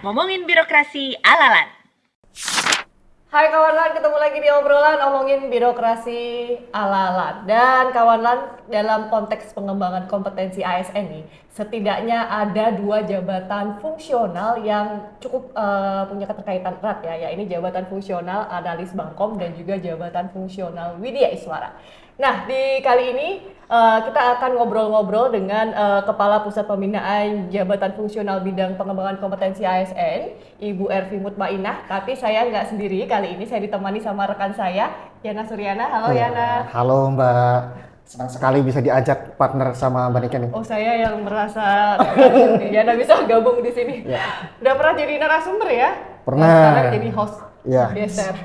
ngomongin birokrasi ala-lan. Hai kawan-lan, ketemu lagi di obrolan ngomongin birokrasi ala-lan. Dan kawan-lan, dalam konteks pengembangan kompetensi ASN nih, setidaknya ada 2 jabatan fungsional yang cukup punya keterkaitan erat ya. Ini jabatan fungsional analis Bangkom dan juga jabatan fungsional Widya Iswara. Nah, di kali ini kita akan ngobrol-ngobrol dengan Kepala Pusat Pembinaan Jabatan Fungsional Bidang Pengembangan Kompetensi ASN, Ibu Ervi Mutmainah. Tapi saya nggak sendiri, kali ini saya ditemani sama rekan saya, Yana Suryana. Halo Yana. Halo Mbak, senang sekali bisa diajak partner sama Mbak Nika nih. Oh, saya yang merasa Yana bisa gabung di sini. Ya. Udah pernah jadi narasumber ya? Pernah. Sekarang jadi host. Ya. Geser.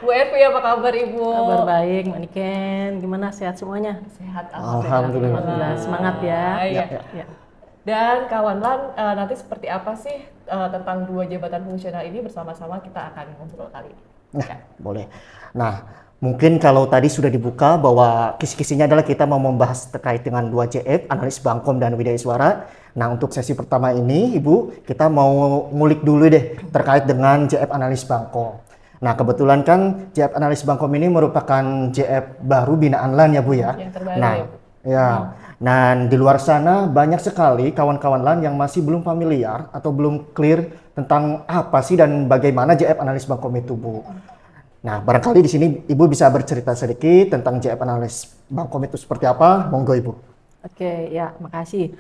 Bu Ervi, apa kabar Ibu? Kabar baik, Mbak Niken. Gimana, sehat semuanya? Sehat, Alhamdulillah. Alhamdulillah, semangat ya. Iya. Ya. Dan kawan-lan, nanti seperti apa sih tentang 2 jabatan fungsional ini bersama-sama kita akan ngobrol kali ini. Nah, boleh. Nah, mungkin kalau tadi sudah dibuka bahwa kisi-kisinya adalah kita mau membahas terkait dengan 2 JF, analis Bangkom dan Widya Iswara. Nah, untuk sesi pertama ini, Ibu, kita mau ngulik dulu deh terkait dengan JF analis Bangkom. Nah, kebetulan kan JF analis Bangkom ini merupakan JF baru binaan LAN ya Bu ya. Yang terbaru Nah, ya, Bu. ya. Dan di luar sana banyak sekali kawan-kawan LAN yang masih belum familiar atau belum clear tentang apa sih dan bagaimana JF analis Bangkom itu, Bu. Nah, barangkali di sini Ibu bisa bercerita sedikit tentang JF analis Bangkom itu seperti apa. Monggo Ibu. Oke, ya, makasih.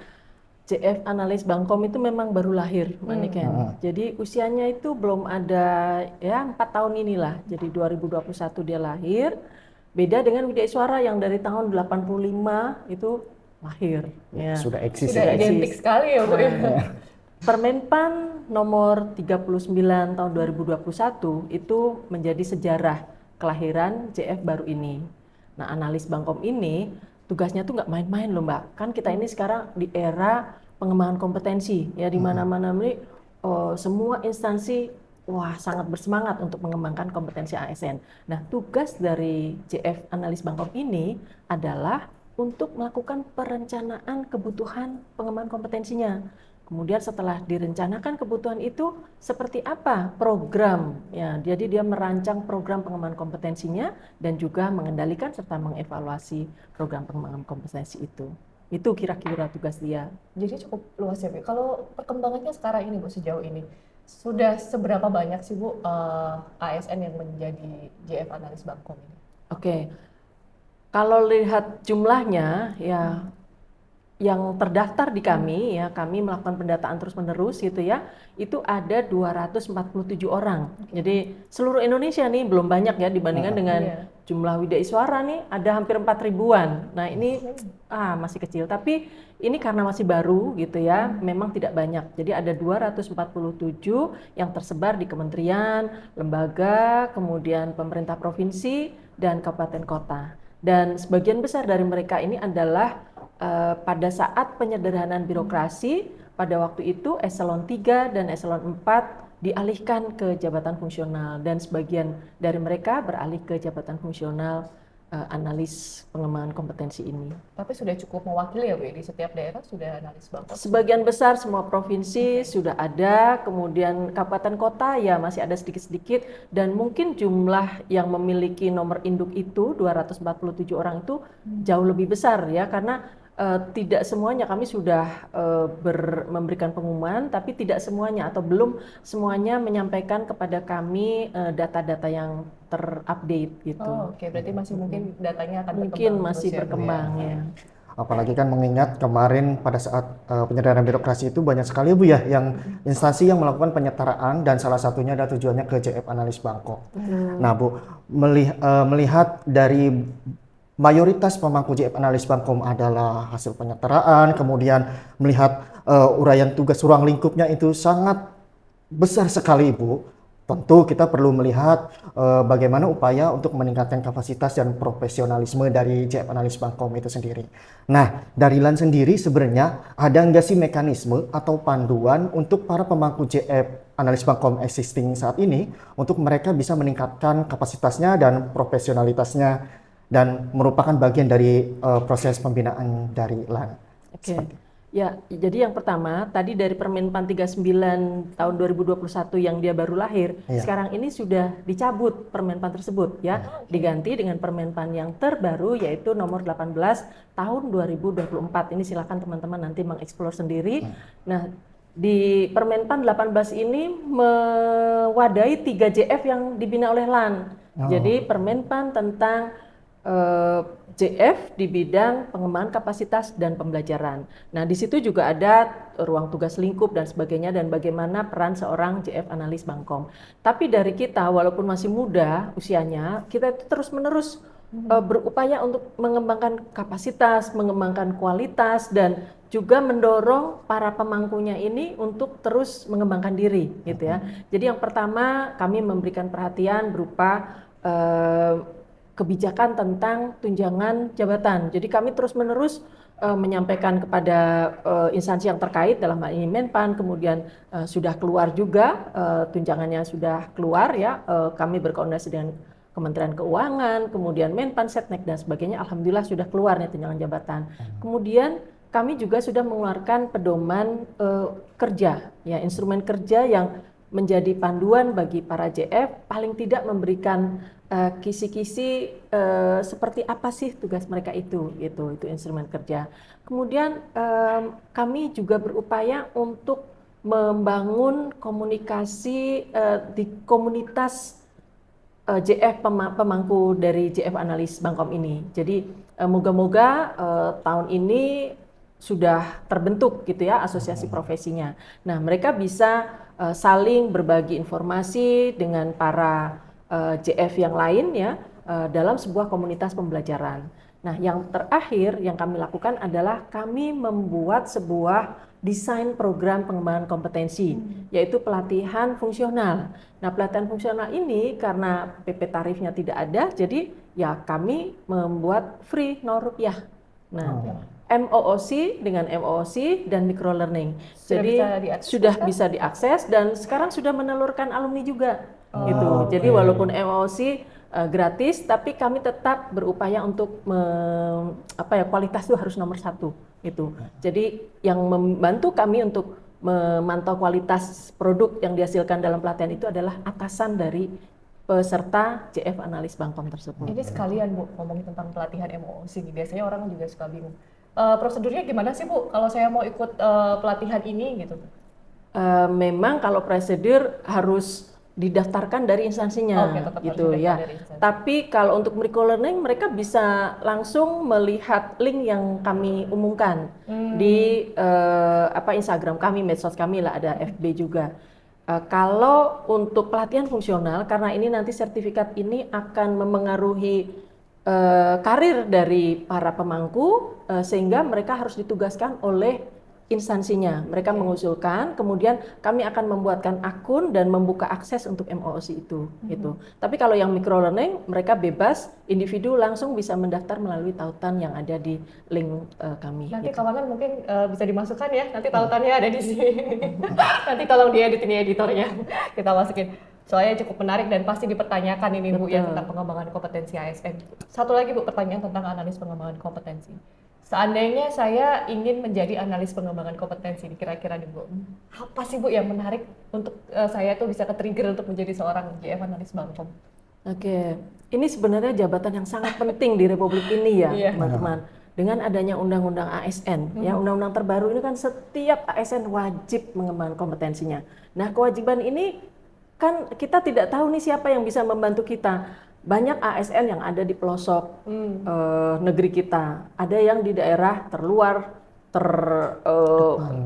JF analis Bangkom itu memang baru lahir, Mbak Niken. Jadi usianya itu belum ada, ya 4 tahun inilah. Jadi 2021 dia lahir. Beda dengan Widya Iswara yang dari tahun 85 itu lahir. Ya. Sudah eksis. Sudah ya. identik sekali ya Bu ya. Permenpan nomor 39 tahun 2021 itu menjadi sejarah kelahiran JF baru ini. Nah, analis Bangkom ini tugasnya tuh nggak main-main loh Mbak. Kan kita ini sekarang di era pengembangan kompetensi ya, di mana-mana ini semua instansi sangat bersemangat untuk mengembangkan kompetensi ASN. Nah, tugas dari JF analis Bangkom ini adalah untuk melakukan perencanaan kebutuhan pengembangan kompetensinya. Kemudian setelah direncanakan kebutuhan itu seperti apa program ya. Jadi dia merancang program pengembangan kompetensinya dan juga mengendalikan serta mengevaluasi program pengembangan kompetensi itu. Itu kira-kira tugas dia. Jadi cukup luas ya Bu. Kalau perkembangannya sekarang ini Bu, sejauh ini sudah seberapa banyak sih Bu ASN yang menjadi JF analis Bangkom ini? Oke. Kalau lihat jumlahnya ya, yang terdaftar di kami ya, kami melakukan pendataan terus-menerus gitu ya, itu ada 247 orang. Jadi seluruh Indonesia nih belum banyak ya dibandingkan dengan jumlah Widya Iswara nih ada hampir 4.000-an. Nah, ini masih kecil, tapi ini karena masih baru gitu ya, memang tidak banyak. Jadi ada 247 yang tersebar di kementerian, lembaga, kemudian pemerintah provinsi dan kabupaten kota. Dan sebagian besar dari mereka ini adalah pada saat penyederhanaan birokrasi, pada waktu itu eselon 3 dan eselon 4 dialihkan ke jabatan fungsional dan sebagian dari mereka beralih ke jabatan fungsional analis pengembangan kompetensi ini. Tapi sudah cukup mewakili ya Bu, di setiap daerah sudah analis Bangkom? Sebagian besar semua provinsi sudah ada, kemudian kabupaten kota ya masih ada sedikit-sedikit, dan mungkin jumlah yang memiliki nomor induk itu 247 orang itu jauh lebih besar ya, karena tidak semuanya kami sudah memberikan pengumuman, tapi tidak semuanya atau belum semuanya menyampaikan kepada kami data-data yang terupdate gitu. Oh, oke. Berarti masih mungkin datanya akan Mungkin berkembang masih terus ya, Bu, berkembang ya. Apalagi kan mengingat kemarin pada saat penyederhanaan birokrasi itu banyak sekali Bu ya yang instansi yang melakukan penyetaraan dan salah satunya ada tujuannya ke JF analis Bangkom. Nah Bu, melihat dari mayoritas pemangku JF analis Bangkom adalah hasil penyetaraan, kemudian melihat uraian tugas ruang lingkupnya itu sangat besar sekali Ibu. Tentu kita perlu melihat bagaimana upaya untuk meningkatkan kapasitas dan profesionalisme dari JF analis Bangkom itu sendiri. Nah, dari LAN sendiri sebenarnya ada nggak sih mekanisme atau panduan untuk para pemangku JF analis Bangkom existing saat ini untuk mereka bisa meningkatkan kapasitasnya dan profesionalitasnya dan merupakan bagian dari proses pembinaan dari LAN. Oke. Ya, jadi yang pertama tadi dari Permenpan 39 tahun 2021 yang dia baru lahir, Iya. sekarang ini sudah dicabut Permenpan tersebut ya, diganti dengan Permenpan yang terbaru yaitu nomor 18 tahun 2024. Ini silakan teman-teman nanti mengeksplor sendiri. Nah, di Permenpan 18 ini mewadahi 3 JF yang dibina oleh LAN. Jadi Permenpan tentang JF di bidang pengembangan kapasitas dan pembelajaran. Nah, di situ juga ada ruang tugas lingkup dan sebagainya dan bagaimana peran seorang JF analis Bangkom. Tapi dari kita walaupun masih muda usianya, kita itu terus-menerus berupaya untuk mengembangkan kapasitas, mengembangkan kualitas dan juga mendorong para pemangkunya ini untuk terus mengembangkan diri gitu ya. Jadi yang pertama kami memberikan perhatian berupa kebijakan tentang tunjangan jabatan. Jadi kami terus-menerus menyampaikan kepada instansi yang terkait dalam hal ini Menpan, kemudian sudah keluar juga tunjangannya sudah keluar ya. Kami berkoordinasi dengan Kementerian Keuangan, kemudian Menpan, Setnek dan sebagainya. Alhamdulillah sudah keluar nih tunjangan jabatan. Kemudian kami juga sudah mengeluarkan pedoman kerja, ya instrumen kerja yang menjadi panduan bagi para JF, paling tidak memberikan kisi-kisi seperti apa sih tugas mereka itu instrumen kerja. Kemudian kami juga berupaya untuk membangun komunikasi di komunitas JF pemangku dari JF analis Bangkom ini. Jadi moga-moga tahun ini sudah terbentuk gitu ya asosiasi profesinya. Nah, mereka bisa saling berbagi informasi dengan para JF yang lain ya dalam sebuah komunitas pembelajaran. Nah, yang terakhir yang kami lakukan adalah kami membuat sebuah desain program pengembangan kompetensi, yaitu pelatihan fungsional. Nah, pelatihan fungsional ini karena PP tarifnya tidak ada, jadi ya kami membuat free 0 rupiah. Nah, MOOC dengan MOOC dan micro learning. Jadi sudah bisa diakses dan sekarang sudah menelurkan alumni juga. Gitu. Jadi walaupun MOOC gratis, tapi kami tetap berupaya untuk kualitas itu harus nomor 1 gitu. Jadi yang membantu kami untuk memantau kualitas produk yang dihasilkan dalam pelatihan itu adalah atasan dari peserta JF analis Bangkom tersebut. Ini sekalian Bu, ngomongin tentang pelatihan MOOC nih, biasanya orang juga suka bingung. Prosedurnya gimana sih Bu, kalau saya mau ikut pelatihan ini gitu? Memang kalau prosedur harus didaftarkan dari instansinya, gitu ya. Tapi kalau untuk micro learning mereka bisa langsung melihat link yang kami umumkan di Instagram kami, medsos kami lah, ada FB juga. Kalau untuk pelatihan fungsional, karena ini nanti sertifikat ini akan memengaruhi karir dari para pemangku, sehingga mereka harus ditugaskan oleh instansinya. Mereka mengusulkan, kemudian kami akan membuatkan akun dan membuka akses untuk MOOC itu. Gitu. Tapi kalau yang micro learning, mereka bebas, individu langsung bisa mendaftar melalui tautan yang ada di link kami. Nanti gitu. kawangan mungkin bisa dimasukkan ya, nanti tautannya ada di sini. Nanti tolong diedit ini editornya, kita masukin. Soalnya cukup menarik dan pasti dipertanyakan ini Bu ya tentang pengembangan kompetensi ASN. Satu lagi Bu, pertanyaan tentang analis pengembangan kompetensi. Seandainya saya ingin menjadi analis pengembangan kompetensi, kira-kira nih Bu, apa sih Bu yang menarik untuk saya tuh bisa ke-trigger untuk menjadi seorang JF analis Bangkom? Oke, ini sebenarnya jabatan yang sangat penting di Republik ini ya, teman-teman. Dengan adanya undang-undang ASN, ya undang-undang terbaru ini kan setiap ASN wajib mengembangkan kompetensinya. Nah, kewajiban ini kan kita tidak tahu nih siapa yang bisa membantu kita. Banyak ASN yang ada di pelosok negeri kita, ada yang di daerah terluar,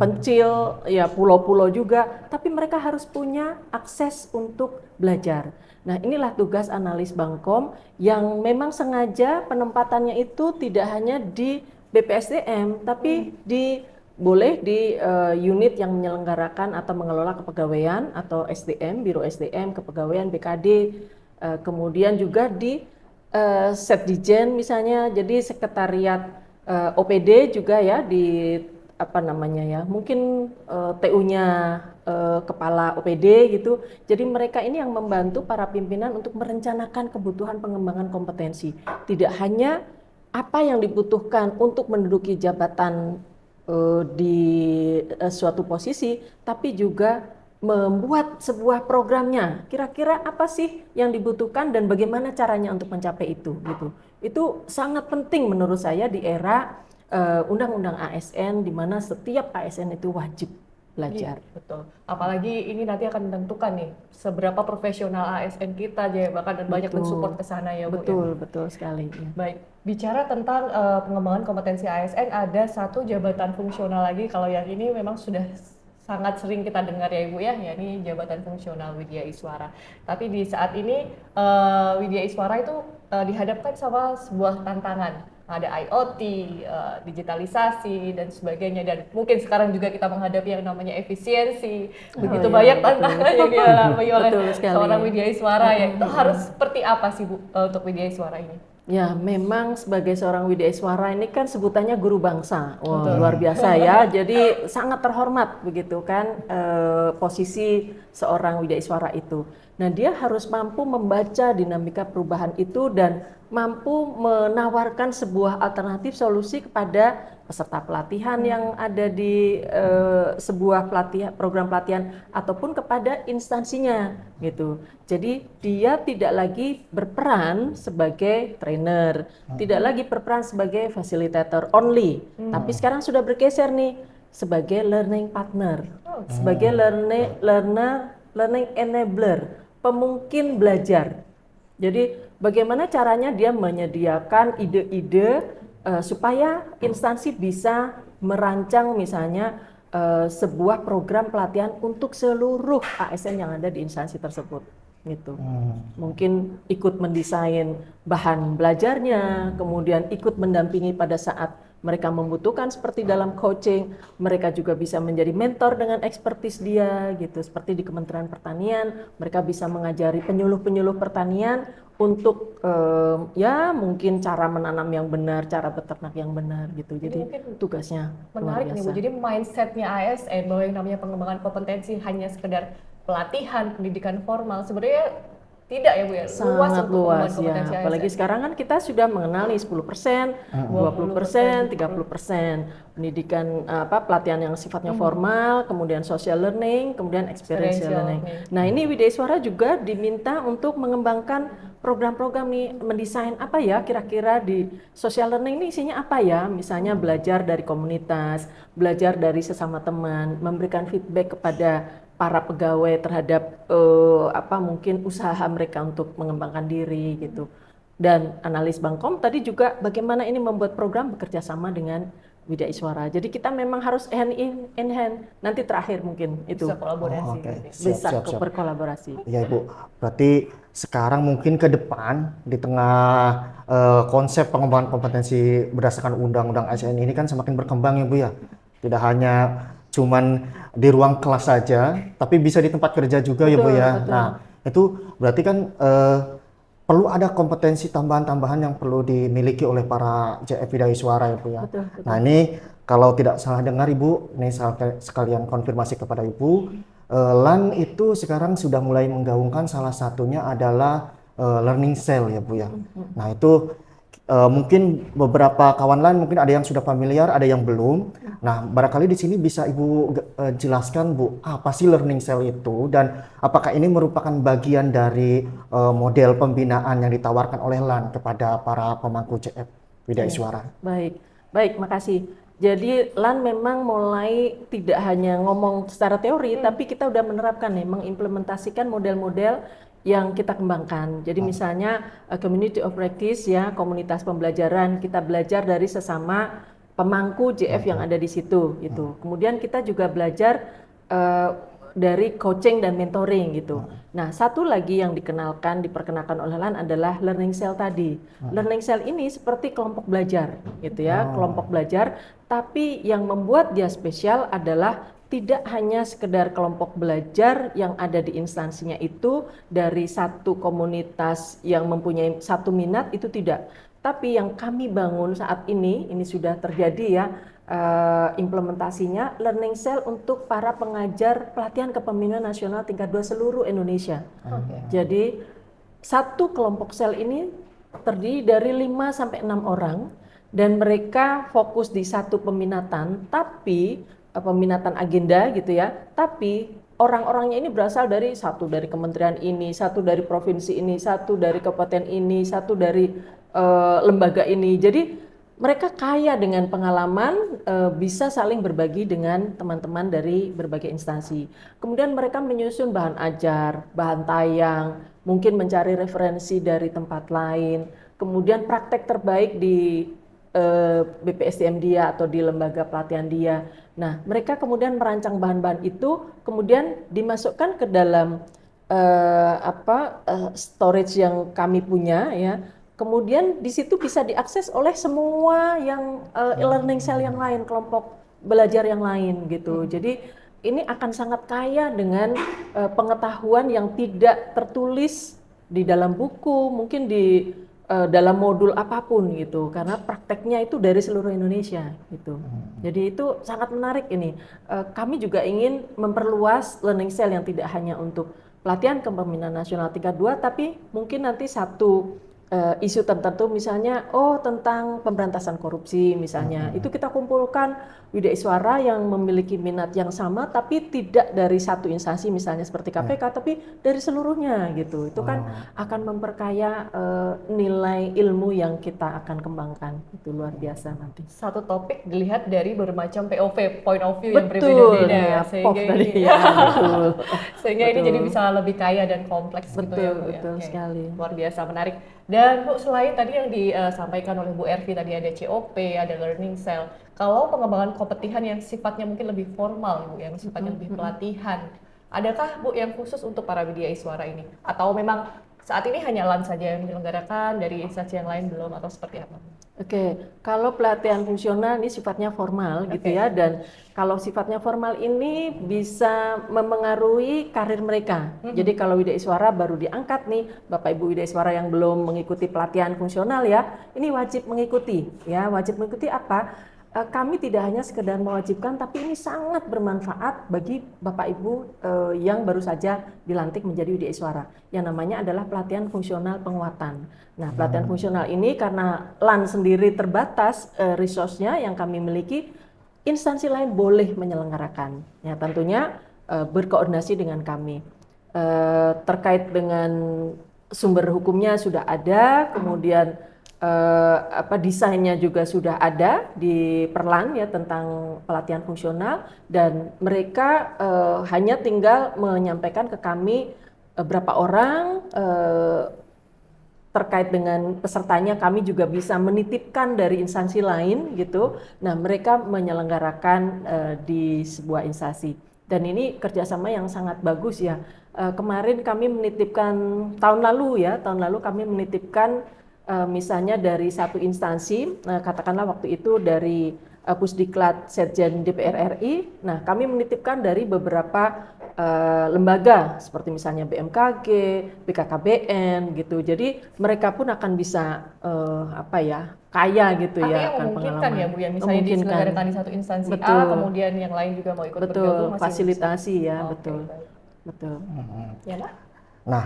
terpencil, ya pulau-pulau juga, tapi mereka harus punya akses untuk belajar. Nah, inilah tugas analis Bangkom yang memang sengaja penempatannya itu tidak hanya di BPSDM, tapi boleh di unit yang menyelenggarakan atau mengelola kepegawaian atau SDM, Biro SDM, Kepegawaian, BKD, kemudian juga di Setdijen misalnya, jadi sekretariat OPD juga ya di mungkin TU-nya kepala OPD gitu. Jadi mereka ini yang membantu para pimpinan untuk merencanakan kebutuhan pengembangan kompetensi. Tidak hanya apa yang dibutuhkan untuk menduduki jabatan di suatu posisi, tapi juga membuat sebuah programnya. Kira-kira apa sih yang dibutuhkan dan bagaimana caranya untuk mencapai itu, gitu. Itu sangat penting menurut saya di era Undang-Undang ASN, di mana setiap ASN itu wajib belajar. Iya, betul. Apalagi ini nanti akan menentukan nih seberapa profesional ASN kita, Jaya, bahkan dan banyak Betul. mensupport ke sana ya, Bu. Betul, betul sekali. Ya. Baik, bicara tentang pengembangan kompetensi ASN, ada satu jabatan fungsional lagi. Kalau yang ini memang sudah sangat sering kita dengar ya Ibu ya, yakni jabatan fungsional Widya Iswara. Tapi di saat ini Widya Iswara itu dihadapkan sama sebuah tantangan. Ada IoT, digitalisasi dan sebagainya, dan mungkin sekarang juga kita menghadapi yang namanya efisiensi. Begitu iya, banyak betul. tantangan yang dialami oleh Betul sekali. seorang Widya Iswara ya. Itu harus seperti apa sih Bu untuk Widya Iswara ini? Ya, memang sebagai seorang Widya Iswara ini kan sebutannya guru bangsa. Wah, luar biasa ya. Jadi sangat terhormat begitu kan posisi seorang Widya Iswara itu. Nah, dia harus mampu membaca dinamika perubahan itu dan mampu menawarkan sebuah alternatif solusi kepada peserta pelatihan yang ada di sebuah program pelatihan ataupun kepada instansinya gitu. Jadi dia tidak lagi berperan sebagai trainer, tidak lagi berperan sebagai facilitator only, tapi sekarang sudah bergeser nih sebagai learning partner, sebagai learning enabler, pemungkin belajar. Jadi bagaimana caranya dia menyediakan ide-ide supaya instansi bisa merancang misalnya sebuah program pelatihan untuk seluruh ASN yang ada di instansi tersebut gitu. Mungkin ikut mendesain bahan belajarnya, kemudian ikut mendampingi pada saat mereka membutuhkan seperti dalam coaching, mereka juga bisa menjadi mentor dengan expertise dia gitu. Seperti di Kementerian Pertanian, mereka bisa mengajari penyuluh-penyuluh pertanian untuk ya mungkin cara menanam yang benar, cara beternak yang benar gitu. Jadi tugasnya menarik nih Bu. Jadi mindsetnya ASN bahwa yang namanya pengembangan kompetensi hanya sekedar pelatihan, pendidikan formal, sebenarnya tidak ya Bu ya? Sangat luas untuk pengembangan ya. Apalagi ASN. sekarang kan kita sudah mengenali 10%, 20%, 30%. Pendidikan pelatihan yang sifatnya formal, kemudian social learning, kemudian experiential learning. Nah, ini Widya Iswara juga diminta untuk mengembangkan program-program nih, mendesain apa ya kira-kira di social learning ini isinya apa ya? Misalnya belajar dari komunitas, belajar dari sesama teman, memberikan feedback kepada para pegawai terhadap mungkin usaha mereka untuk mengembangkan diri gitu. Dan analis Bangkom tadi juga bagaimana ini membuat program bekerja sama dengan Widya Iswara. Jadi kita memang harus hand in hand. Nanti terakhir mungkin itu Bisa kolaborasi. bisa berkolaborasi. Ya Ibu, berarti sekarang mungkin ke depan di tengah konsep pengembangan kompetensi berdasarkan Undang-Undang ASN ini kan semakin berkembang ya Bu ya. Tidak hanya cuman di ruang kelas saja, tapi bisa di tempat kerja juga ya Bu ya. Betul. Nah, itu berarti kan perlu ada kompetensi tambahan-tambahan yang perlu dimiliki oleh para JF Widya Iswara ya Bu ya. Betul. Nah, ini kalau tidak salah dengar Ibu, ini sekalian konfirmasi kepada Ibu, LAN itu sekarang sudah mulai menggaungkan salah satunya adalah learning cell ya Bu ya. Nah, itu mungkin beberapa kawan lain mungkin ada yang sudah familiar, ada yang belum. Nah, barangkali di sini bisa Ibu jelaskan Bu, apa sih learning cell itu dan apakah ini merupakan bagian dari model pembinaan yang ditawarkan oleh LAN kepada para pemangku JF Widya Iswara? Baik, makasih. Jadi LAN memang mulai tidak hanya ngomong secara teori, tapi kita udah menerapkan nih, mengimplementasikan model-model yang kita kembangkan. Jadi misalnya community of practice ya, komunitas pembelajaran, kita belajar dari sesama pemangku JF yang ada di situ gitu. Kemudian kita juga belajar dari coaching dan mentoring gitu. Nah, satu lagi yang diperkenalkan oleh LAN adalah learning cell tadi. Learning cell ini seperti kelompok belajar gitu ya, kelompok belajar, tapi yang membuat dia spesial adalah tidak hanya sekedar kelompok belajar yang ada di instansinya itu dari satu komunitas yang mempunyai satu minat, itu tidak. Tapi yang kami bangun saat ini sudah terjadi ya implementasinya learning cell untuk para pengajar pelatihan kepemimpinan nasional tingkat 2 seluruh Indonesia. Jadi satu kelompok sel ini terdiri dari 5 sampai 6 orang dan mereka fokus di satu peminatan, tapi peminatan agenda gitu ya, tapi orang-orangnya ini berasal dari satu dari kementerian ini, satu dari provinsi ini, satu dari kabupaten ini, satu dari lembaga ini. Jadi mereka kaya dengan pengalaman, bisa saling berbagi dengan teman-teman dari berbagai instansi. Kemudian mereka menyusun bahan ajar, bahan tayang, mungkin mencari referensi dari tempat lain, kemudian praktek terbaik di BPSDM dia atau di lembaga pelatihan dia. Nah, mereka kemudian merancang bahan-bahan itu, kemudian dimasukkan ke dalam storage yang kami punya ya. Kemudian di situ bisa diakses oleh semua yang e-learning cell yang lain, kelompok belajar yang lain gitu. Jadi ini akan sangat kaya dengan pengetahuan yang tidak tertulis di dalam buku, mungkin di dalam modul apapun gitu, karena prakteknya itu dari seluruh Indonesia gitu. Jadi itu sangat menarik ini. Kami juga ingin memperluas learning cell yang tidak hanya untuk pelatihan kepemimpinan nasional tingkat 2, tapi mungkin nanti satu isu tertentu, misalnya tentang pemberantasan korupsi misalnya, itu kita kumpulkan widaiswara yang memiliki minat yang sama tapi tidak dari satu instansi misalnya seperti KPK, tapi dari seluruhnya gitu. Itu kan akan memperkaya nilai ilmu yang kita akan kembangkan. Itu luar biasa nanti. Satu topik dilihat dari bermacam POV, point of view yang Betul, berbeda-beda ya, sehingga tadi, ini ya, betul. sehingga ini Betul. jadi bisa lebih kaya dan kompleks gitu ya Bu ya. Betul Oke. sekali. Luar biasa menarik. Dan Bu, selain tadi yang disampaikan oleh Bu Ervi tadi ada COP, ada learning cell. Kalau pengembangan kompetihan yang sifatnya mungkin lebih formal Bu, yang sifatnya lebih pelatihan, adakah Bu yang khusus untuk para widaiswara ini? Atau memang saat ini hanya LAN saja yang menyelenggarakan, dari instansi yang lain belum, atau seperti apa? Oke, kalau pelatihan fungsional ini sifatnya formal gitu ya, dan kalau sifatnya formal ini bisa memengaruhi karir mereka. Jadi kalau widaiswara baru diangkat nih, Bapak Ibu widaiswara yang belum mengikuti pelatihan fungsional ya, ini wajib mengikuti ya, wajib mengikuti apa? Kami tidak hanya sekedar mewajibkan, tapi ini sangat bermanfaat bagi Bapak Ibu yang baru saja dilantik menjadi widaiswara. Yang namanya adalah pelatihan fungsional penguatan. Nah, pelatihan fungsional ini karena LAN sendiri terbatas resource-nya yang kami miliki, instansi lain boleh menyelenggarakan. Ya, tentunya berkoordinasi dengan kami. Terkait dengan sumber hukumnya sudah ada, kemudian desainnya juga sudah ada di Perlan ya tentang pelatihan fungsional, dan mereka hanya tinggal menyampaikan ke kami berapa orang, terkait dengan pesertanya kami juga bisa menitipkan dari instansi lain gitu. Nah, mereka menyelenggarakan di sebuah instansi, dan ini kerjasama yang sangat bagus ya. Kemarin kami menitipkan tahun lalu kami menitipkan misalnya dari satu instansi, katakanlah waktu itu dari Pusdiklat Setjen DPR RI. Nah, kami menitipkan dari beberapa lembaga seperti misalnya BMKG, BKKBN gitu. Jadi mereka pun akan bisa kaya gitu Artinya ya, akan memungkinkan pengalaman. ya Bu, yang misalnya diselenggarakan di satu instansi Betul. A, kemudian yang lain juga mau ikut bergabung, masih fasilitasi bisa. ya, Oke, betul. baik. Betul. Ya Mbak? Nah,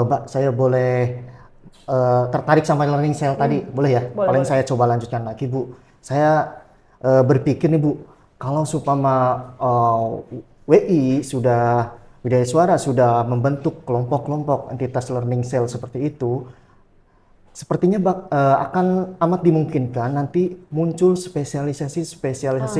Mbak, saya boleh tertarik sama learning cell tadi, boleh ya? Boleh, Paling boleh. saya coba lanjutkan lagi, Bu. Saya berpikir nih, Bu, kalau supama WI sudah, widaiswara sudah membentuk kelompok-kelompok entitas learning cell seperti itu, sepertinya akan amat dimungkinkan nanti muncul spesialisasi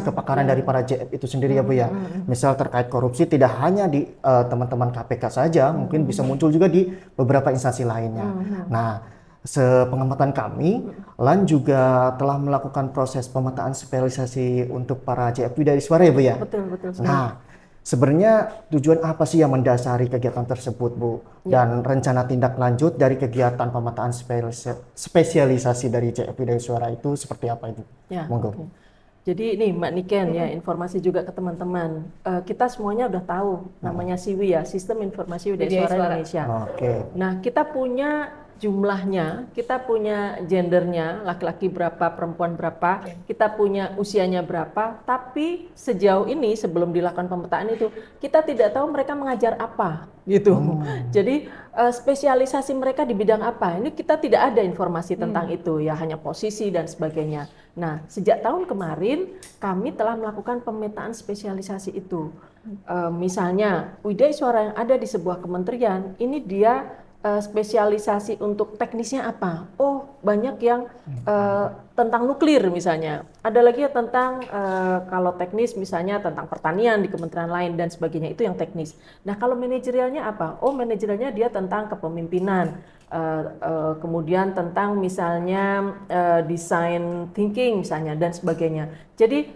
kepakaran dari para JF itu sendiri ya Bu ya. Misal terkait korupsi tidak hanya di teman-teman KPK saja, mungkin bisa muncul juga di beberapa instansi lainnya. Nah, sepengamatan kami, LAN juga telah melakukan proses pemetaan spesialisasi untuk para JF widaiswara ya Bu ya. Betul sekali. Nah, sebenarnya tujuan apa sih yang mendasari kegiatan tersebut, Bu? Dan rencana tindak lanjut dari kegiatan pemetaan spesialisasi dari JF Widaiswara itu seperti apa itu? Ya, Monggo. oke. Jadi ini Mbak Niken ya, informasi juga ke teman-teman. Kita semuanya udah tahu namanya SIWI ya, Sistem Informasi Widaiswara Widaiswara. Indonesia. Oke. Nah, kita punya jumlahnya, kita punya gendernya, laki-laki berapa, perempuan berapa, kita punya usianya berapa, tapi sejauh ini sebelum dilakukan pemetaan itu, kita tidak tahu mereka mengajar apa, gitu. Jadi spesialisasi mereka di bidang apa, ini kita tidak ada informasi tentang itu, ya hanya posisi dan sebagainya. Nah, sejak tahun kemarin, kami telah melakukan pemetaan spesialisasi itu. Misalnya, Widya Iswara yang ada di sebuah kementerian, ini dia spesialisasi untuk teknisnya apa? Oh, banyak yang tentang nuklir misalnya. Ada lagi ya tentang kalau teknis misalnya tentang pertanian di kementerian lain dan sebagainya, itu yang teknis. Nah, kalau manajerialnya apa? Oh, manajerialnya dia tentang kepemimpinan. Kemudian tentang misalnya design thinking misalnya dan sebagainya. Jadi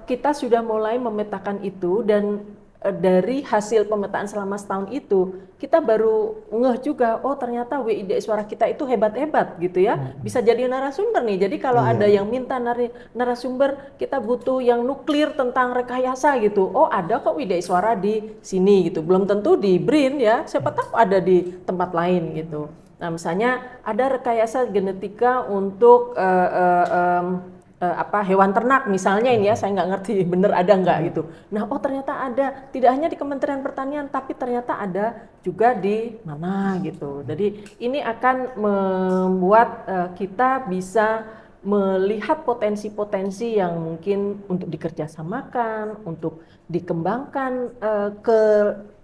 kita sudah mulai memetakan itu dan dari hasil pemetaan selama setahun itu, kita baru ngeh juga, oh ternyata WIDA Iswara kita itu hebat-hebat gitu ya, bisa jadi narasumber nih. Jadi kalau ada yang minta narasumber, kita butuh yang nuklir tentang rekayasa gitu, oh ada kok WIDA Iswara di sini gitu. Belum tentu di BRIN ya, siapa tahu ada di tempat lain gitu. Nah misalnya ada rekayasa genetika untuk hewan ternak misalnya ini ya, saya nggak ngerti bener ada nggak gitu. Nah, oh ternyata ada, tidak hanya di Kementerian Pertanian, tapi ternyata ada juga di mana gitu. Jadi ini akan membuat kita bisa melihat potensi-potensi yang mungkin untuk dikerjasamakan, untuk dikembangkan ke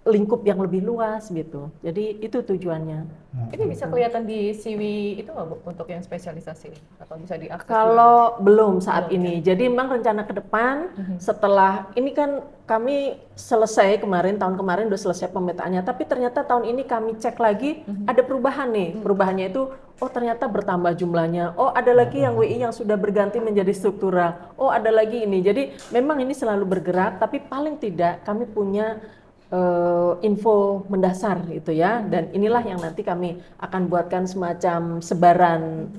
lingkup yang lebih luas gitu. Jadi itu tujuannya. Ini bisa kelihatan di CV itu nggak Bu, untuk yang spesialisasi atau bisa diakses? Kalau belum saat ini, jadi memang rencana ke depan setelah ini kan kami selesai tahun kemarin udah selesai pemetaannya, tapi ternyata tahun ini kami cek lagi ada perubahan nih. Perubahannya itu, oh ternyata bertambah jumlahnya, oh ada lagi yang WI yang sudah berganti menjadi struktural, oh ada lagi ini. Jadi memang ini selalu bergerak, tapi paling tidak kami punya info mendasar gitu ya, dan inilah yang nanti kami akan buatkan semacam sebaran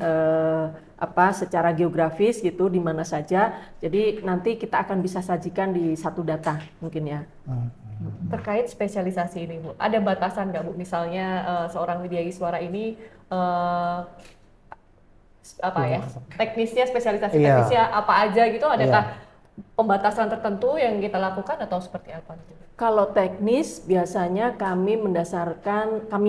secara geografis gitu di mana saja. Jadi nanti kita akan bisa sajikan di satu data mungkin ya. Terkait spesialisasi ini Bu, ada batasan nggak Bu? Misalnya seorang Widya Iswara ini teknisnya spesialisasi teknisnya apa aja gitu? Adakah pembatasan tertentu yang kita lakukan atau seperti apa? Kalau teknis biasanya kami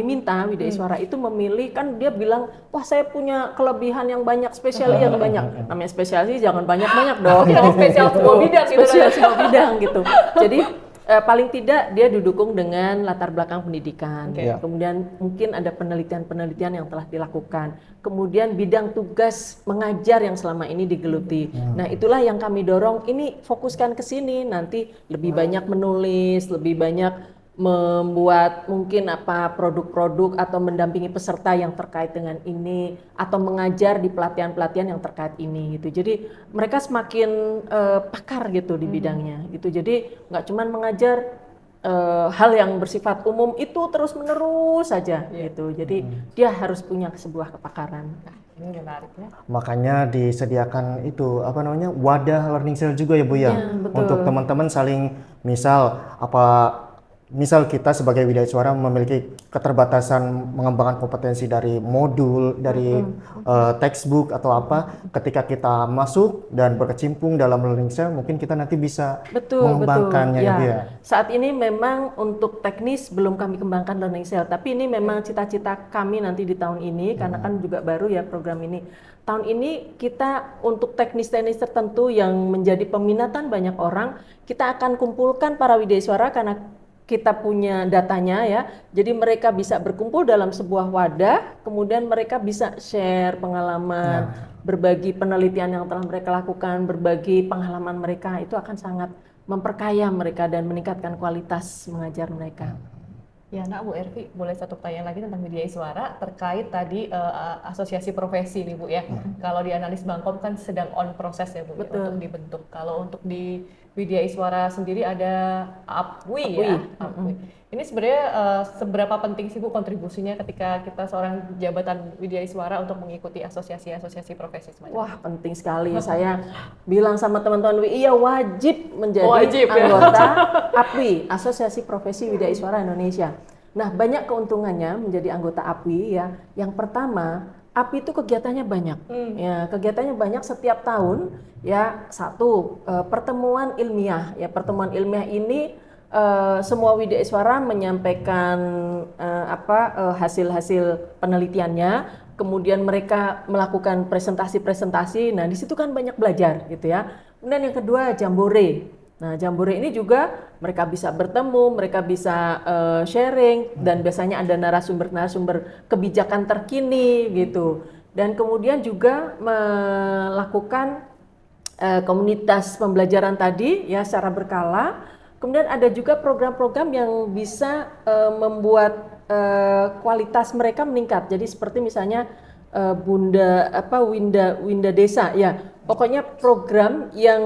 minta Widya Iswara itu memilih, kan dia bilang, wah saya punya kelebihan yang banyak, spesial yang banyak. Namanya spesialisasi jangan banyak-banyak dong. Spesial semua bidang gitu. Spesial semua bidang gitu. Jadi paling tidak dia didukung dengan latar belakang pendidikan. Kemudian mungkin ada penelitian-penelitian yang telah dilakukan. Kemudian bidang tugas mengajar yang selama ini digeluti. Nah, itulah yang kami dorong, ini fokuskan ke sini, nanti lebih banyak menulis, lebih banyak membuat mungkin produk-produk atau mendampingi peserta yang terkait dengan ini, atau mengajar di pelatihan-pelatihan yang terkait ini gitu. Jadi mereka semakin pakar gitu di bidangnya gitu. Jadi nggak cuma mengajar hal yang bersifat umum itu terus-menerus saja gitu. Jadi dia harus punya sebuah kepakaran. Ini menarik ya. Makanya disediakan itu wadah learning cell juga ya Bu ya, untuk teman-teman saling misal kita sebagai Widya Iswara memiliki keterbatasan mengembangkan kompetensi dari modul, dari textbook atau apa, ketika kita masuk dan berkecimpung dalam learning cell, mungkin kita nanti bisa mengembangkannya ya Bu ya. Saat ini memang untuk teknis belum kami kembangkan learning cell, tapi ini memang cita-cita kami nanti di tahun ini, karena kan juga baru ya program ini. Tahun ini kita untuk teknis-teknis tertentu yang menjadi peminatan banyak orang, kita akan kumpulkan para Widya Iswara karena kita punya datanya ya, jadi mereka bisa berkumpul dalam sebuah wadah, kemudian mereka bisa share pengalaman, berbagi penelitian yang telah mereka lakukan, berbagi pengalaman mereka, itu akan sangat memperkaya mereka dan meningkatkan kualitas mengajar mereka. Ya, Bu Ervi, boleh satu pertanyaan lagi tentang Widya Iswara terkait tadi asosiasi profesi nih Bu ya. Kalau di Analis Bangkom kan sedang on proses ya Bu ya, untuk dibentuk. Kalau untuk di Widya Iswara sendiri ada APWI ya. APWI. Ini sebenarnya seberapa penting sih Bu kontribusinya ketika kita seorang jabatan Widya Iswara untuk mengikuti asosiasi-asosiasi profesi semacam? Wah, penting sekali. Saya bilang sama teman-teman WI, ya wajib menjadi anggota APWI, Asosiasi Profesi Widya Iswara Indonesia. Nah, banyak keuntungannya menjadi anggota API ya. Yang pertama, API itu kegiatannya banyak. Ya, kegiatannya banyak setiap tahun. Ya, satu pertemuan ilmiah. Ya, pertemuan ilmiah ini semua Widya Iswara menyampaikan hasil-hasil penelitiannya. Kemudian mereka melakukan presentasi-presentasi. Nah, di situ kan banyak belajar gitu ya. Kemudian yang kedua, jambore. Nah, jambore ini juga mereka bisa bertemu, mereka bisa sharing, dan biasanya ada narasumber-narasumber kebijakan terkini gitu. Dan kemudian juga melakukan komunitas pembelajaran tadi ya secara berkala. Kemudian ada juga program-program yang bisa membuat kualitas mereka meningkat. Jadi seperti misalnya Winda Desa ya. Pokoknya program yang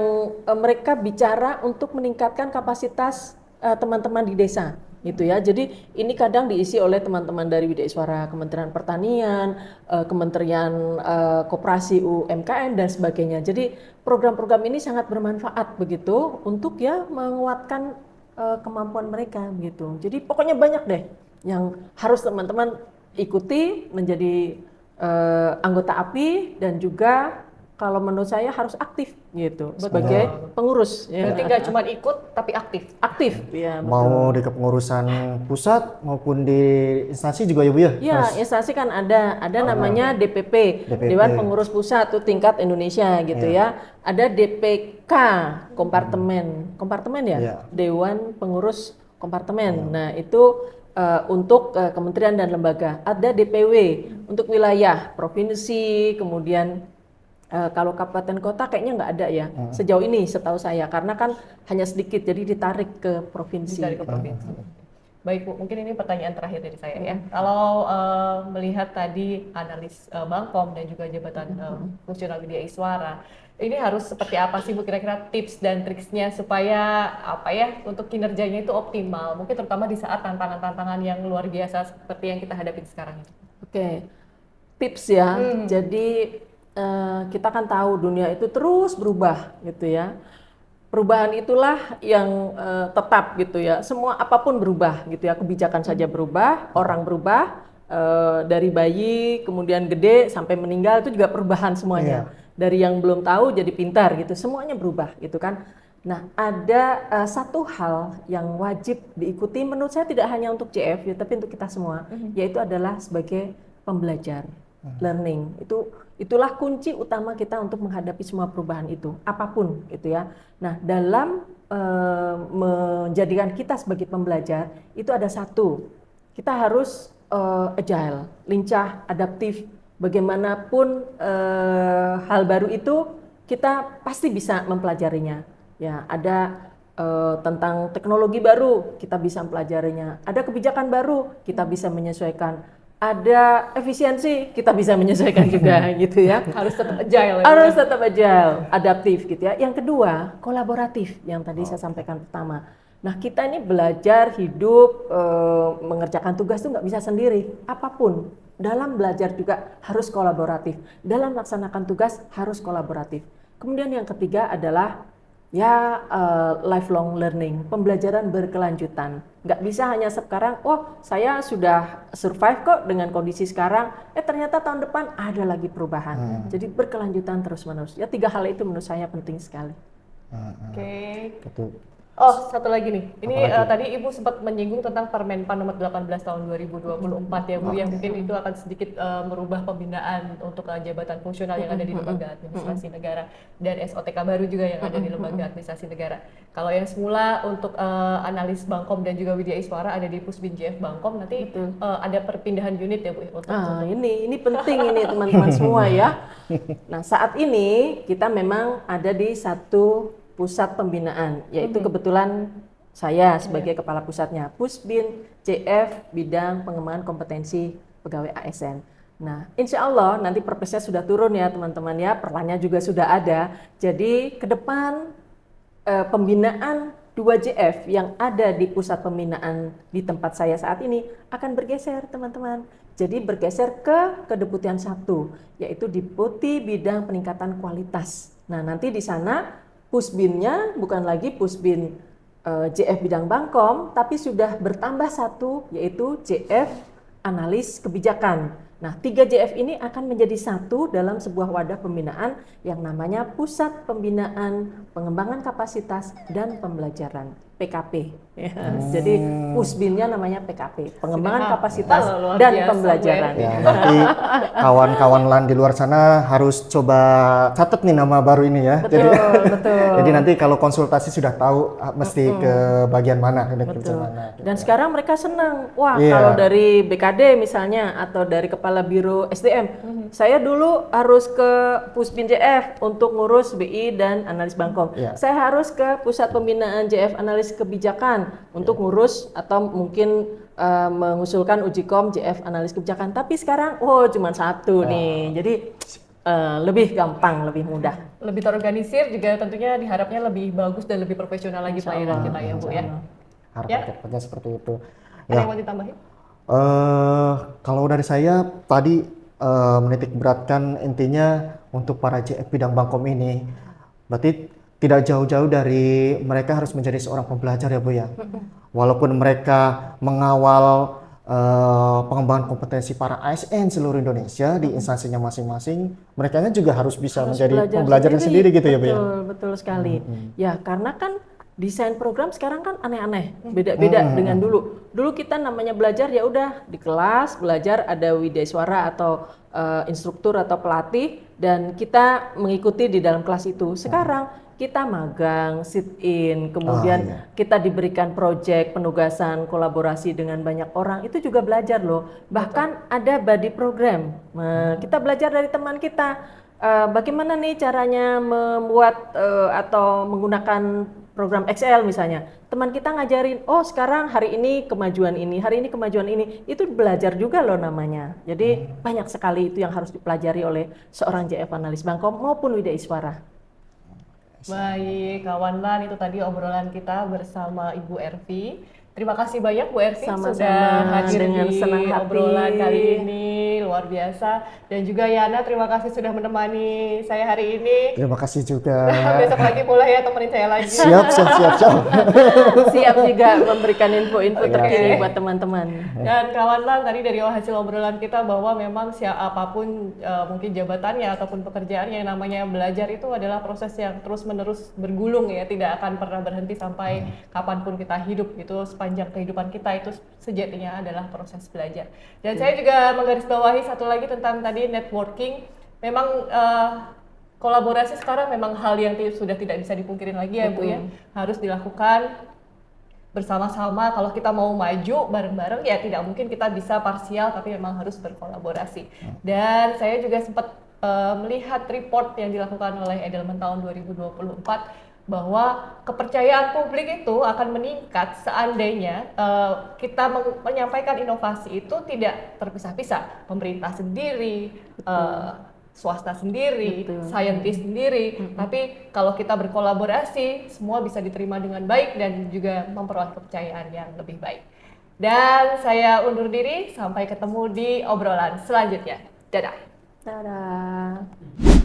mereka bicara untuk meningkatkan kapasitas teman-teman di desa gitu ya. Jadi ini kadang diisi oleh teman-teman dari Widya Iswara, Kementerian Pertanian, Kementerian Koperasi UMKM dan sebagainya. Jadi program-program ini sangat bermanfaat begitu untuk ya menguatkan kemampuan mereka gitu. Jadi pokoknya banyak deh yang harus teman-teman ikuti menjadi anggota API, dan juga kalau menurut saya harus aktif gitu sebagai pengurus. Ya. Berarti nggak cuma ikut tapi aktif. Aktif, ya. Mau di kepengurusan pusat maupun di instansi juga ya Bu ya? Ya, instansi kan ada namanya DPP, Dewan Pengurus Pusat tuh tingkat Indonesia gitu ya. Ada DPK kompartemen ya, Dewan Pengurus Kompartemen. Nah itu untuk kementerian dan lembaga. Ada DPW untuk wilayah, provinsi, kemudian kalau kabupaten kota kayaknya nggak ada ya sejauh ini setahu saya, karena kan hanya sedikit jadi ditarik ke provinsi. Baik Bu, mungkin ini pertanyaan terakhir dari saya ya. Kalau melihat tadi analis Bangkom dan juga jabatan fungsional Widya Iswara, ini harus seperti apa sih Bu kira-kira tips dan triksnya supaya untuk kinerjanya itu optimal, mungkin terutama di saat tantangan-tantangan yang luar biasa seperti yang kita hadapi sekarang ini. Oke, tips ya. Jadi kita kan tahu dunia itu terus berubah gitu ya. Perubahan itulah yang tetap gitu ya. Semua apapun berubah gitu ya. Kebijakan saja berubah, orang berubah, dari bayi kemudian gede sampai meninggal itu juga perubahan semuanya. Dari yang belum tahu jadi pintar gitu, semuanya berubah gitu kan. Nah, ada satu hal yang wajib diikuti menurut saya, tidak hanya untuk JF ya, tapi untuk kita semua, yaitu adalah sebagai pembelajar, learning. Itulah kunci utama kita untuk menghadapi semua perubahan itu, apapun gitu ya. Nah, dalam menjadikan kita sebagai pembelajar itu ada satu, kita harus agile, lincah, adaptif. Bagaimanapun hal baru itu kita pasti bisa mempelajarinya. Ya, ada tentang teknologi baru kita bisa mempelajarinya. Ada kebijakan baru kita bisa menyesuaikan. Ada efisiensi kita bisa menyesuaikan juga gitu ya. Harus tetap agile. Harus tetap agile, adaptif gitu ya. Yang kedua, kolaboratif yang tadi saya sampaikan pertama. Nah, kita ini belajar hidup, mengerjakan tugas itu nggak bisa sendiri. Apapun, dalam belajar juga harus kolaboratif. Dalam melaksanakan tugas harus kolaboratif. Kemudian yang ketiga adalah ya lifelong learning, pembelajaran berkelanjutan. Nggak bisa hanya sekarang, oh saya sudah survive kok dengan kondisi sekarang, ternyata tahun depan ada lagi perubahan. Jadi berkelanjutan terus-menerus. Ya 3 hal itu menurut saya penting sekali. Oke. Betul. Oh, satu lagi nih. Ini tadi Ibu sempat menyinggung tentang Permenpan nomor 18 tahun 2024 ya Bu, yang mungkin itu akan sedikit merubah pembinaan untuk jabatan fungsional yang ada di lembaga administrasi negara dan SOTK baru juga yang ada di lembaga administrasi negara. Kalau yang semula untuk analis Bangkom dan juga Widya Iswara ada di Pusbin JF Bangkom, nanti ada perpindahan unit ya Bu. Ini penting ini teman-teman semua ya. Nah, saat ini kita memang ada di satu pusat pembinaan, yaitu kebetulan saya sebagai kepala pusatnya, Pusbin JF bidang pengembangan kompetensi pegawai ASN. Nah, insya Allah nanti perpesnya sudah turun ya teman-teman ya, perlannya juga sudah ada. Jadi ke depan pembinaan 2JF yang ada di pusat pembinaan di tempat saya saat ini akan bergeser teman-teman. Jadi bergeser ke Kedeputian 1, yaitu Deputi Bidang Peningkatan Kualitas. Nah, nanti di sana Pusbinnya bukan lagi Pusbin JF bidang Bangkom, tapi sudah bertambah satu, yaitu JF analis kebijakan. Nah, 3 JF ini akan menjadi satu dalam sebuah wadah pembinaan yang namanya Pusat Pembinaan Pengembangan Kapasitas dan Pembelajaran, PKP. Ya, jadi Pusbinnya namanya PKP, Pengembangan Kapasitas luar dan biasa, Pembelajaran. Bu Ya, nanti kawan-kawan LAN di luar sana harus coba catat nih nama baru ini ya. Betul, betul. Jadi nanti kalau konsultasi sudah tahu mesti ke bagian mana, ke Betul. bagian mana. Gitu. Dan sekarang mereka senang. Wah, Iya. kalau dari BKD misalnya atau dari Kepala Biro SDM, saya dulu harus ke Pusbin JF untuk ngurus BI dan analis Bangkom. Iya. Saya harus ke Pusat Pembinaan JF Analis Kebijakan untuk ngurus atau mungkin mengusulkan Ujikom JF Analis Kebijakan. Tapi sekarang, cuma satu nih. Jadi lebih gampang, lebih mudah. Lebih terorganisir juga tentunya diharapnya lebih bagus dan lebih profesional lagi Insya pelayanan Allah, kita ya Bu ya. Harapan kita seperti itu. Ada Ya. yang mau ditambahin? Kalau dari saya tadi menitik beratkan intinya untuk para JF bidang Bangkom ini, berarti tidak jauh-jauh dari mereka harus menjadi seorang pembelajar ya Bu ya. Walaupun mereka mengawal pengembangan kompetensi para ASN seluruh Indonesia di instansinya masing-masing, mereka juga harus bisa menjadi pembelajar sendiri gitu ya Bu ya. Betul, betul sekali. Ya, karena kan desain program sekarang kan aneh-aneh, beda-beda dengan dulu. Dulu kita namanya belajar ya udah di kelas belajar ada widaiswara atau instruktur atau pelatih dan kita mengikuti di dalam kelas itu. Sekarang kita magang, sit in, kemudian kita diberikan proyek, penugasan, kolaborasi dengan banyak orang, itu juga belajar loh. Bahkan ada body program. Kita belajar dari teman kita. Bagaimana nih caranya membuat atau menggunakan program Excel misalnya. Teman kita ngajarin, sekarang hari ini kemajuan ini, hari ini kemajuan ini. Itu belajar juga loh namanya. Jadi banyak sekali itu yang harus dipelajari oleh seorang JF Analis Bangkom maupun Widaiswara. Baik, kawan LAN, itu tadi obrolan kita bersama Ibu Ervi. Terima kasih banyak Bu Ervi Sama-sama, sudah hadir dengan di senang hati. obrolan kali ini, luar biasa. Dan juga Yana, terima kasih sudah menemani saya hari ini. Terima kasih juga. Besok lagi boleh ya temenin saya lagi. Siap. Siap juga memberikan info-info terkini buat teman-teman. Dan kawan LAN, tadi dari hasil obrolan kita bahwa memang siapapun mungkin jabatannya ataupun pekerjaannya, yang namanya belajar itu adalah proses yang terus-menerus bergulung ya, tidak akan pernah berhenti sampai kapanpun kita hidup gitu. Sepanjang kehidupan kita itu sejatinya adalah proses belajar. Dan saya juga menggarisbawahi satu lagi tentang tadi networking. Memang kolaborasi sekarang memang hal yang sudah tidak bisa dipungkirin lagi ya Bu ya. Harus dilakukan bersama-sama. Kalau kita mau maju bareng-bareng ya tidak mungkin kita bisa parsial, tapi memang harus berkolaborasi. Dan saya juga sempat melihat report yang dilakukan oleh Edelman tahun 2024 bahwa kepercayaan publik itu akan meningkat seandainya kita menyampaikan inovasi itu tidak terpisah-pisah. Pemerintah sendiri, swasta sendiri, saintis sendiri. Tapi kalau kita berkolaborasi, semua bisa diterima dengan baik dan juga memperoleh kepercayaan yang lebih baik. Dan saya undur diri, sampai ketemu di obrolan selanjutnya. Dadah. Dadah.